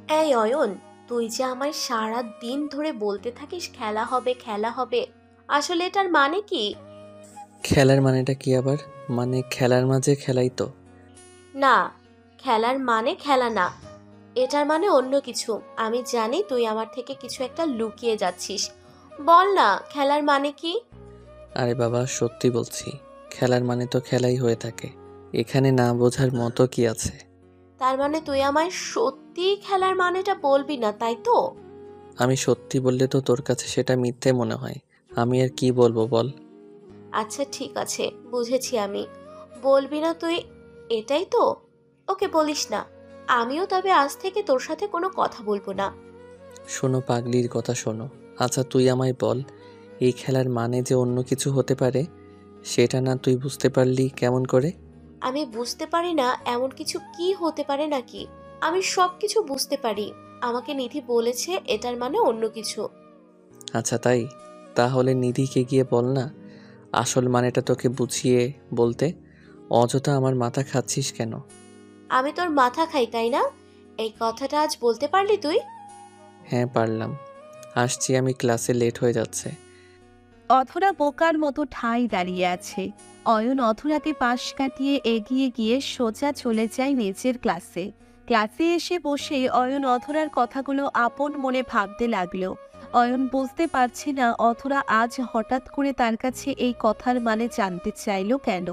এই অয়ন, তুই যে আমায় সারা দিন ধরে বলতে থাকিস খেলা হবে খেলা হবে, আসলে এটার মানে কি? খেলার মানেটা কি আবার? মানে খেলার মাঝে খেলাই তো। না, খেলার মানে খেলা না, এটার মানে অন্য কিছু। আমি জানি তুই আমার থেকে কিছু একটা লুকিয়ে যাচ্ছিস। বল না, খেলার মানে কি? আরে বাবা, সত্যি বলছি, খেলার মানে তো খেলাই হয়ে থাকে। এখানে না বোঝার মতো কি আছে? তার মানে তুই আমায় সত্যি খেলার মানেটা বলবি না, তাই তো? আমি সত্যি বললে তো তোর কাছে সেটা মিথ্যে মনে হয়। আমি আর কি বলবো বল? আচ্ছা ঠিক আছে, বুঝেছি আমি। বলবি না তুই, এটাই তো? ওকে, বলিস না। আমিও তবে আজ থেকে তোর সাথে কোনো কথা বলবো না। শোনো পাগলির কথা শোনো। আচ্ছা তুই আমায় বল, এই খেলার মানে যে অন্য কিছু হতে পারে, সেটা না তুই বুঝতে পারলি কেমন করে? আমি বুঝতে পারি না এমন কিছু কি হতে পারে নাকি? আমি সব কিছু বুঝতে পারি। আমাকে নিধি বলেছে এটার মানে অন্য কিছু। আচ্ছা তাই? তাহলে নিধিকে গিয়ে বল না আসল মানেটা তোকে বুঝিয়ে বলতে। অযথা আমার মাথা খাচ্ছিস কেন? আমি তোর মাথা খাই, তাই না? এই কথাটা আজ বলতে পারলি তুই? হ্যাঁ পারলাম। আসছি, আমি ক্লাসে লেট হয়ে যাচ্ছে। অথরা বোকার মতো ঠাই দাঁড়িয়ে আছে। অয়ন অথরাকে পাশ কাটিয়ে এগিয়ে গিয়ে সোজা চলে যায় নিচের ক্লাসে। ক্লাসে এসে বসে অয়ন অথরার কথাগুলো আপন মনে ভাবতে লাগলো। অয়ন বুঝতে পারছে না অথরা আজ হঠাৎ করে তার কাছে এই কথার মানে জানতে চাইলো কেন।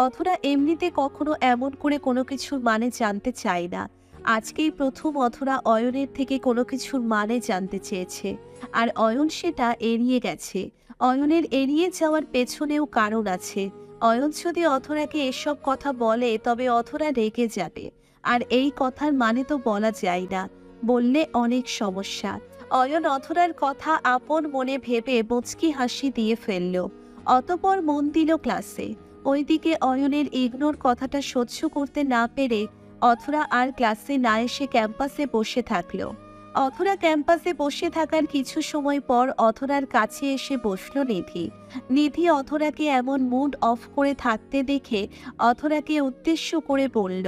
অথরা এমনিতে কখনো এমন করে কোনো কিছুর মানে জানতে চায় না। আজকেই প্রথম অথরা অয়নের থেকে কোনো কিছুর মানে জানতে চেয়েছে, আর অয়ন সেটা এড়িয়ে গেছে। অয়নের এড়িয়ে যাওয়ার পেছনেও কারণ আছে। অয়ন যদি অথরাকে এসব কথা বলে তবে অথরা রেগে যাবে, আর এই কথার মানে তো বলা যায় না, বললে অনেক সমস্যা। অয়ন অথরার কথা আপন মনে ভেবে মুচকি হাসি দিয়ে ফেলল। অতপর মন দিল ক্লাসে। ওইদিকে অয়নের ইগনোর কথাটা সহ্য করতে না পেরে অথরা আর ক্লাসে না এসে ক্যাম্পাসে বসে থাকলো। অথরা ক্যাম্পাসে বসে থাকার কিছু সময় পর অথরার কাছে এসে বসলো নিধি। নিধি অথরাকে এমন মুড অফ করে থাকতে দেখে অথরাকে উদ্দেশ্য করে বলল,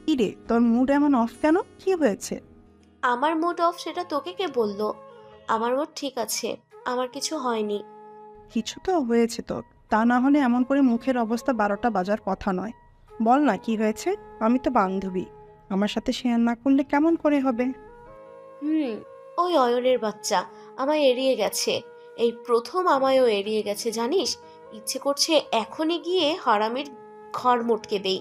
কিরে, তোর মুড এমন অফ কেন? কি হয়েছে? আমার মুড অফ সেটা তোকে কে বললো? আমার মুড ঠিক আছে, আমার কিছু হয়নি। কিছু তো হয়েছে তোর, তা না হলে এমন করে মুখের অবস্থা 12টা বাজার কথা নয়। বল না কি হয়েছে। আমি তো বান্ধবী, আমার সাথে শেয়ার না করলে কেমন করে হবে? হুম, ওই অয়নের বাচ্চা আমায় এড়িয়ে গেছে। এই প্রথম আমায়ও এড়িয়ে গেছে, জানিস? ইচ্ছে করছে এখনই গিয়ে হারামির ঘর মটকে দেই।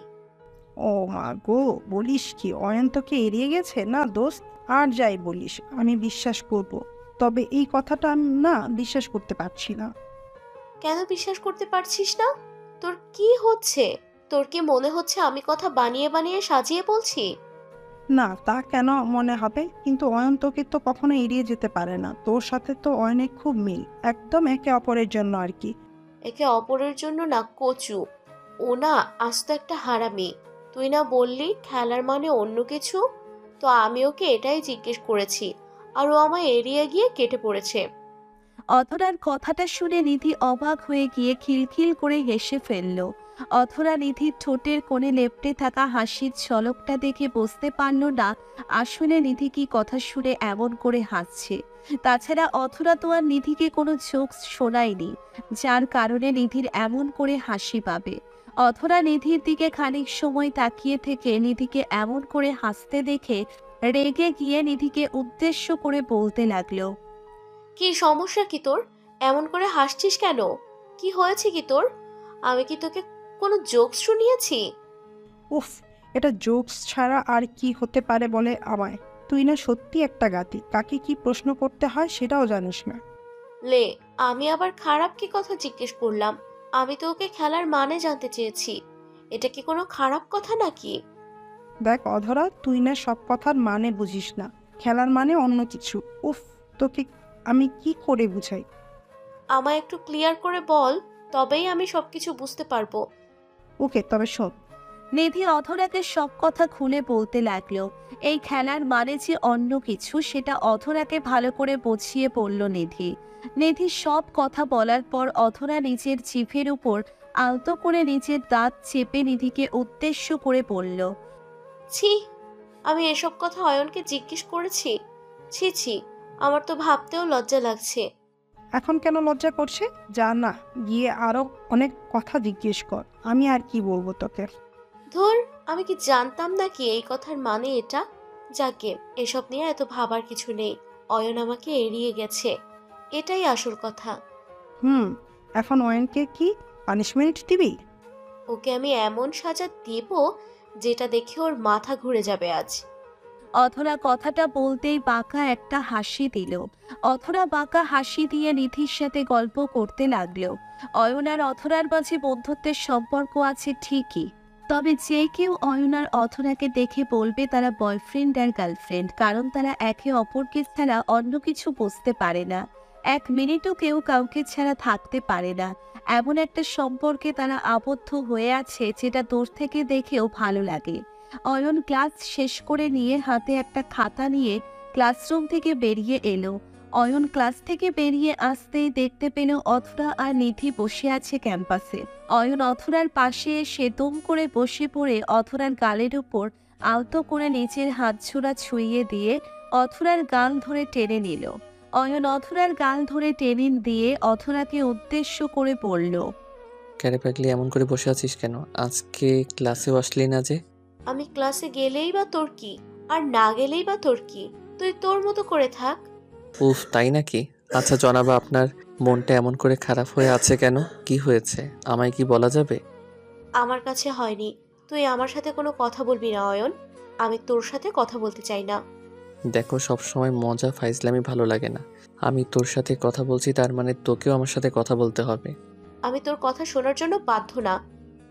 ও মা গো, বলিস কি অয়ন তোকে এড়িয়ে গেছে? না দোস্ত, আর যাই বলিস আমি বিশ্বাস করব, তবে এই কথাটা আমি না বিশ্বাস করতে পারছি না। কেন বিশ্বাস করতে পারছিস না? তোর কি হচ্ছে? তোর কি মনে হচ্ছে আমি কথা বানিয়ে বানিয়ে সাজিয়ে বলছি? না, তা কেন মনে হবে? কিন্তু অয়ন তোকে তো কখনো এড়িয়ে যেতে পারে না, তোর সাথে তো অয়নের খুব মিল, একদম একে অপরের জন্য আর কি। একে অপরের জন্য না কচু, ও না আস্ত একটা হারামি। তুই না বললি খেলার মানে অন্য কিছু? তো আমি ওকে এটাই জিজ্ঞেস করেছি, আর ও আমায় এড়িয়ে গিয়ে কেটে পড়েছে। অথরার কথাটা শুনে নিধি অবাক হয়ে গিয়ে খিলখিল করে হেসে ফেলল। অথরা নিধির ঠোঁটের কোণে লেপ্টে থাকা হাসির ঝলকটা দেখে বুঝতে পারল না আসলে নিধি কি কথা শুনে এমন করে হাসছে। তাছাড়া অথরা তো আর নিধিকে কোনো জোকস শোনায়নি, যার কারণে নিধির এমন করে হাসি পাবে। অথরা নিধির দিকে খানিক সময় তাকিয়ে থেকে নিধিকে এমন করে হাসতে দেখে রেগে গিয়ে নিধিকে উদ্দেশ্য করে বলতে লাগলো, কি সমস্যা কি তোর? এমন করে হাসছিস কেন? কি হয়েছে কি তোর? আমি কি তোকে কোনো জোকস শুনিয়েছি? উফ, এটা জোকস ছাড়া আর কি হতে পারে বলে আমায়? তুই না সত্যি একটা গাতি, কাকে কি প্রশ্ন করতে হয় সেটাও জানিস না। লে, আমি আবার খারাপ কি কথা জিজ্ঞেস করলাম? আমি তো ওকে খেলার মানে জানতে চেয়েছি। এটা কি কোনো খারাপ কথা নাকি? দেখ অধরা, তুই না সব কথার মানে বুঝিস না, খেলার মানে অন্য কিছু। উফ, তোকে আমি কি করে বুঝাই? আমায় একটু ক্লিয়ার করে বল, তবেই আমি সবকিছু বুঝতে পারবো। ওকে, তবে শোন। নিধি অধরাকে সব কথা খুলে বলতে লাগলো। এই খেলার মানে যে অন্য কিছু সেটা অধরাকে ভালো করে বুঝিয়ে বলল নিধি। নিধি সব কথা বলার পর অধরা নিজের জিভের উপর আলতো করে নিজের দাঁত চেপে নিধিকে উদ্দেশ্য করে বলল, ছি, আমি এসব কথা অয়নকে জিজ্ঞেস করেছি? ছি ছি, আমার তো ভাবতেও লজ্জা লাগছে। এখন কেন লজ্জা করছে? যা না, গিয়ে আরো অনেক কথা জিজ্ঞেস কর। আমি আর কি বলবো তোকে? ধুর, আমি কি জানতাম নাকি এই কথার মানে এটা? যাকে, এসব নিয়ে এত ভাবার কিছু নেই। অয়ন আমাকে এড়িয়ে গেছে, এটাই আসল কথা। হুম, এখন অয়নকে কি পানিশমেন্ট দিবি? ওকে আমি এমন সাজা দেব যেটা দেখে ওর মাথা ঘুরে যাবে আজ। অধরা কথাটা বলতেই বাঁকা একটা হাসি দিল। অধরা বাঁকা হাসি দিয়ে নিধির সাথে গল্প করতে লাগলো। অয়ন আর অধরার মাঝে বন্ধুত্বের সম্পর্ক আছে ঠিকই, তবে যে কেউ অয়ন আর অধরাকে দেখে বলবে তারা বয়ফ্রেন্ড আর গার্লফ্রেন্ড, কারণ তারা একে অপরকে ছাড়া অন্য কিছু বুঝতে পারে না। এক মিনিটও কেউ কাউকে ছাড়া থাকতে পারে না। এমন একটা সম্পর্কে তারা আবদ্ধ হয়ে আছে যেটা দূর থেকে দেখেও ভালো লাগে। অয়ন ক্লাস শেষ করে নিয়ে হাতে একটা খাতা নিয়ে ক্লাসরুম থেকে বেরিয়ে এলো। অয়ন ক্লাস থেকে বেরিয়ে আসতেই দেখতে পেল অথরা আর নিধি বসে আছে ক্যাম্পাসে। অয়ন অথরার পাশে এসে দুম করে বসে পড়ে অথরার গালের উপর আলতো করে নিচের হাতছোড়া ছুঁইয়ে দিয়ে অথরার গাল ধরে টেনে নিল। অয়ন অথরার গাল ধরে টেনে দিয়ে অথরাকে উদ্দেশ্য করে বলল, ক্যারে পাগলি, এমন করে বসে আছিস কেন? আজকে ক্লাসেও আসলি না যে? আমি ক্লাসে গেলেই বা তোর কি, আর না গেলেই বা তোর কি? তুই তোর মতো করে থাক। উফ, তাই নাকি? আচ্ছা জনাবা, আপনার মনটা এমন করে খারাপ হয়ে আছে কেন? কি হয়েছে, আমায় কি বলা যাবে? আমার কাছে হয়নি। তুই আমার সাথে কোনো কথা বলবি না অয়ন। আমি তোর সাথে কথা বলতে চাই না। দেখো, সবসময় মজা ফাইজলামি ভালো লাগে না। আমি তোর সাথে কথা বলছি, তার মানে তোকেও আমার সাথে কথা বলতে হবে। আমি তোর কথা শোনার জন্য বাধ্য না।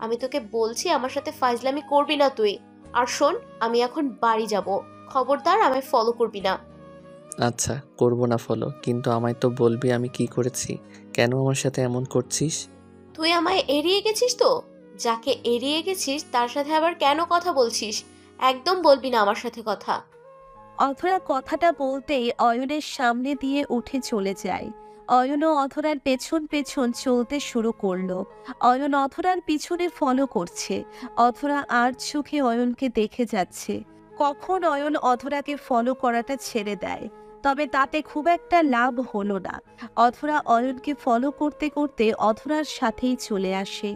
আমি তোকে বলছি আমার সাথে ফাইজলামি করবি না তুই। আর শোন, আমি এখন বাড়ি যাব। খবরদার আমায় ফলো করবি না। আচ্ছা, করবো না ফলো, কিন্তু আমায় তো বলবি আমি কি করেছি, কেন আমার সাথে এমন করছিস? তুই আমায় এড়িয়ে গেছিস তো? যাকে এড়িয়ে গেছিস তার সাথে আবার কেন কথা বলছিস? একদম বলবি না আমার সাথে কথা। অধরা কথাটা বলতেই অয়নের সামনে দিয়ে উঠে চলে যায়। অয়নও অধরার পেছন পেছন চলতে শুরু করলো। অয়ন অধরার পিছনে ফলো করছে। অধরা আর চোখে অয়নকে দেখে যাচ্ছে। কখন অয়ন অধরাকে ফলো করাটা ছেড়ে দেয়, তবে তাতে খুব একটা লাভ হলো না। অধরা অয়নকে ফলো করতে করতে অধরার সাথেই চলে আসে।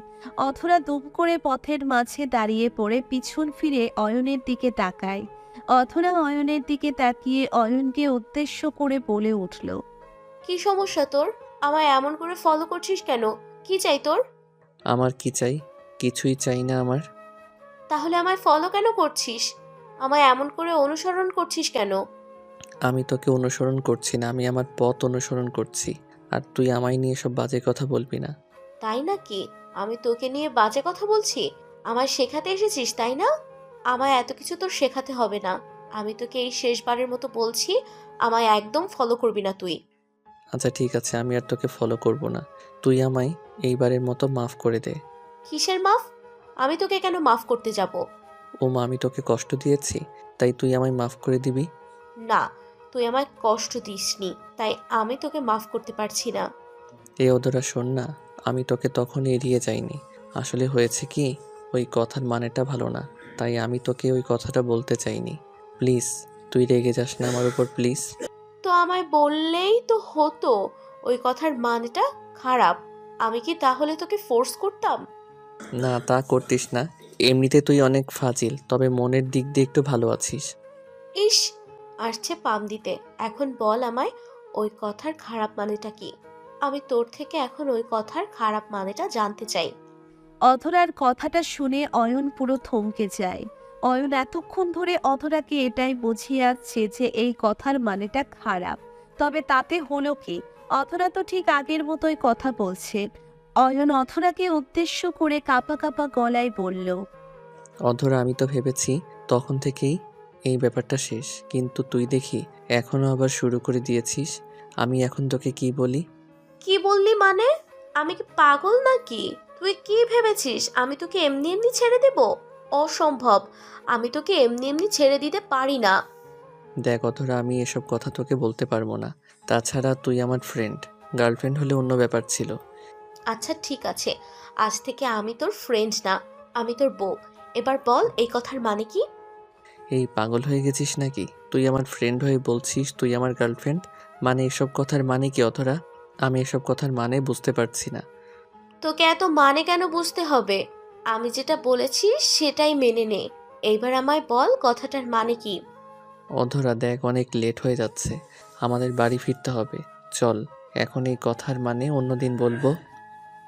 অধরা দুম করে পথের মাঝে দাঁড়িয়ে পড়ে পিছন ফিরে অয়নের দিকে তাকায়। অথরা অয়নের দিকে তাকিয়ে অয়নকে উদ্দেশ্য করে বলে উঠল, কি সমস্যা তোর? আমায় এমন করে ফলো করছিস কেন? কি চাই তোর? আমার কি চাই? কিছুই চাই না আমার। তাহলে আমায় ফলো কেন করছিস? আমায় এমন করে অনুসরণ করছিস কেন? আমি তোকে অনুসরণ করছি না, আমি আমার পথ অনুসরণ করছি। আর তুই আমায় নিয়ে সব বাজে কথা বলবি না। তাই নাকি? আমি তোকে নিয়ে বাজে কথা বলছি? আমায় শেখাতে এসেছিস তাই না? আমায় এত কিছু তোর শেখাতে হবে না। আমি তোকে এই শেষবারের মতো বলছি, আমায় একদম ফলো করবি না তুই। আচ্ছা ঠিক আছে, আমি আর তোকে ফলো করব না। তুই আমায় এইবারের মতো মাফ করে দে। কিসের মাফ? আমি তোকে কেন মাফ করতে যাব? ও মা, আমি তোকে কষ্ট দিয়েছি, তাই তুই আমায় মাফ করে দিবি? না, তুই আমায় কষ্ট দিসনি, তাই আমি তোকে মাফ করতে পারছি না। এ ওদরা, শোন না, আমি তোকে তখন এড়িয়ে যাইনি। আসলে হয়েছে কি, ওই কথার মানেটা ভালো না, তাই আমি তোকে ওই কথাটা বলতে চাইনি। প্লিজ, তুই রেগে যাস না আমার উপর, প্লিজ। তো আমায় বললেই তো হতো ওই কথার মানেটা খারাপ। আমি কি তাহলে তোকে ফোর্স করতাম? না, তা করতিস না। এমনিতে তুই অনেক ফাজিল, তবে মনের দিক দিয়ে একটু ভালো আছিস। ইস, আসছে পাম দিতে। এখন বল আমায় ওই কথার খারাপ মানেটা কি? আমি তোর থেকে এখন ওই কথার খারাপ মানেটা জানতে চাই। অধরার কথাটা শুনে অয়ন পুরো থমকে যায়। অয়ন এতক্ষণ ধরে অধরাকে এটাই বুঝিয়ে আসছে যে এই কথার মানেটা খারাপ, তবে তাতে হলো কি? অধরা তো ঠিক আগের মতোই কথা বলছে। অয়ন অধরাকে উদ্দেশ্য করে কাঁপা কাঁপা গলায় বলল, অধরা, আমি তো ভেবেছি তখন থেকেই এই ব্যাপারটা শেষ, কিন্তু তুই দেখি এখনো আবার শুরু করে দিয়েছিস। আমি এখন তোকে কি বলি? কি বললি মানে? আমি কি পাগল নাকি? তুই কি ভেবেছিস আমি তোকে এমনি এমনি ছেড়ে দেব? অসম্ভব। আমি তোকে এমনি এমনি ছেড়ে দিতে পারি না। দেখ অধরা, আমি এসব কথা তোকে বলতে পারবো না। তাছাড়া তুই আমার ফ্রেন্ড, গার্লফ্রেন্ড হলে অন্য ব্যাপার ছিল। আচ্ছা ঠিক আছে, আজ থেকে আমি তোর ফ্রেন্ড না, আমি তোর বউ। এবার বল এই কথার মানে কি? এই পাগল হয়ে গেছিস নাকি? তুই আমার ফ্রেন্ড হয়ে বলছিস তুই আমার গার্লফ্রেন্ড? মানে এসব কথার মানে কি অথরা? আমি এসব কথার মানে বুঝতে পারছি না। তোকে এত মানে কেন বুঝতে হবে? আমি যেটা বলেছি সেটাই মেনে নে। এইবার আমায় বল কথাটার মানে কি। অধরা দেখ অনেক লেট হয়ে যাচ্ছে, আমাদের বাড়ি ফিরতে হবে। চল, এখন এই কথার মানে অন্যদিন বলবো।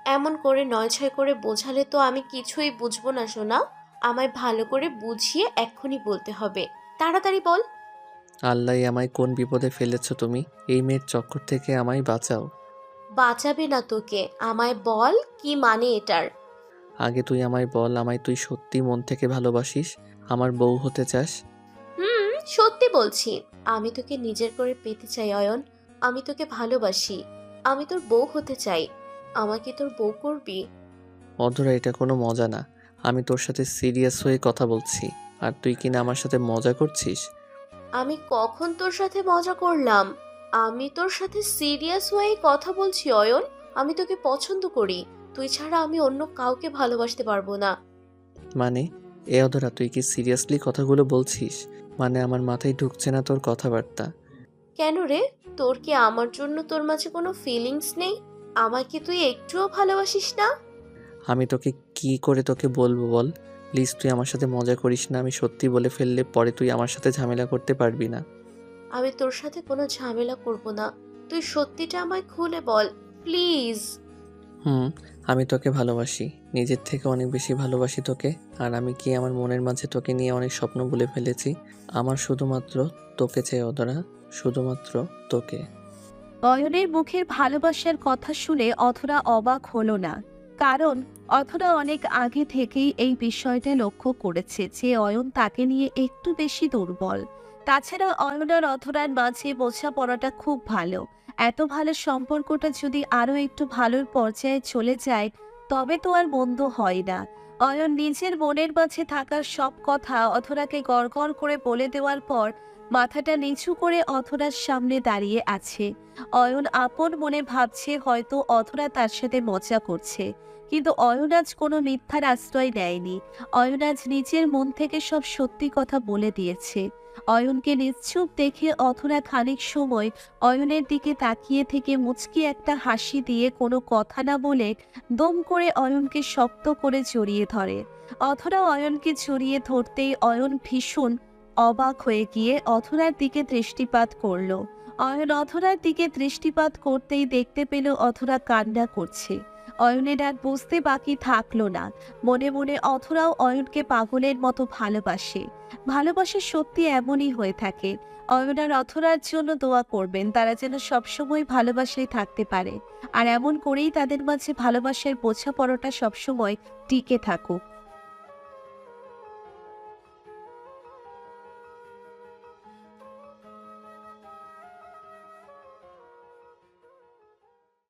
এমন করে নয় ছয় করে বোঝালে তো আমি কিছুই বুঝবো না সোনা। আমায় ভালো করে বুঝিয়ে এক্ষুনি বলতে হবে। তাড়াতাড়ি বল। আল্লাহ, আমায় কোন বিপদে ফেলেছো তুমি? এই মেয়ের চক্কর থেকে আমায় বাঁচাও। বাঁচাবে না তোকে, আমায় বল কি মানে এটার। আগে তুই আমায় বল, আমায় তুই সত্যি মন থেকে ভালোবাসিস? আমার বউ হতে চাস? হুম, সত্যি বলছি। আমি তোকে নিজের করে পেতে চাই অয়ন। আমি তোকে ভালোবাসি। আমি তোর বউ হতে চাই। আমাকে তোর বউ করবি? অধরা, এটা কোনো মজা না। আমি তোর সাথে সিরিয়াস হয়ে কথা বলছি, আর তুই কিনা আমার সাথে মজা করছিস। আমি কখন তোর সাথে মজা করলাম? আমি তোর সাথে সিরিয়াস হয়ে কথা বলছি অয়ন। আমি তোকে পছন্দ করি। তুই ছাড়া আমি অন্য কাউকে ভালোবাসতে পারবো না। মানে, এ অধরা, তুই কি সিরিয়াসলি কথাগুলো বলছিস? মানে আমার মাথায় ঢুকছে না তোর কথাবার্তা। কেন রে? তোর কি আমার জন্য তোর মাঝে কোনো ফিলিংস নেই? আমাকে তুই একটুও ভালোবাসিস না? আমি তোকে কি করে তোকে বলবো বল? প্লিজ, তুই আমার সাথে মজা করিস না। আমি সত্যি বলে ফেললে পরে তুই আমার সাথে ঝামেলা করতে পারবি না। আমি তোর সাথে কোনো ঝামেলা করব না। তুই সত্যিটা আমায় খুলে বল, প্লিজ। হুম, আমি তোকে ভালোবাসি, নিজের থেকে অনেক বেশি ভালোবাসি তোকে। আর আমি কি আমার মনের মাঝে তোকে নিয়ে অনেক স্বপ্ন বলে ফেলেছি। আমার শুধুমাত্র তোকে চাই অধরা, শুধুমাত্র তোকে। অয়নের মুখের ভালোবাসার কথা শুনে অথরা অবাক হলো না, কারণ অথরা অনেক আগে থেকেই এই বিষয়টা লক্ষ্য করেছে যে অয়ন তাকে নিয়ে একটু বেশি দুর্বল। তাছাড়া অয়ন আর অথরার মাঝে বোঝাপড়াটা খুব ভালো। এত ভালো সম্পর্কটা যদি আরো একটু ভালোর পর্যায়ে চলে যায় তবে তো আর মন্দ হয় না। অয়ন নিজের মনের মাঝে থাকার সব কথা অথরাকে গড়গড় করে বলে দেওয়ার পর মাথাটা নিচু করে অথরার সামনে দাঁড়িয়ে আছে। অয়ন আপন মনে ভাবছে হয়তো অধরা তার সাথে মজা করছে, কিন্তু অয়ন আজ কোনো মিথ্যার আশ্রয় নেয়নি। অয়ন আজ নিজের মন থেকে সব সত্যি কথা বলে দিয়েছে। অয়নকে নিশ্চুপ দেখে অধরা খানিক সময় অয়নের দিকে তাকিয়ে থেকে মুচকি একটা হাসি দিয়ে কোনো কথা না বলে দম করে অয়নকে শক্ত করে জড়িয়ে ধরে। অধরা অয়নকে জড়িয়ে ধরতেই অয়ন ভীষণ অবাক হয়ে গিয়ে অধরার দিকে দৃষ্টিপাত করলো। অয়ন অধরার দিকে দৃষ্টিপাত করতেই দেখতে পেল অধরা কান্না করছে। অয়নের আর বুঝতে বাকি থাকলো না, মনে মনে অধরাও অয়নকে পাগলের মতো ভালোবাসে। ভালোবাসা সত্যি এমনই হয়ে থাকে। অয়ন আর অধরার জন্য দোয়া করবেন তারা যেন সবসময় ভালোবাসায় থাকতে পারে, আর এমন করেই তাদের মাঝে ভালোবাসার বোঝাপড়াটা সবসময় টিকে থাকুক।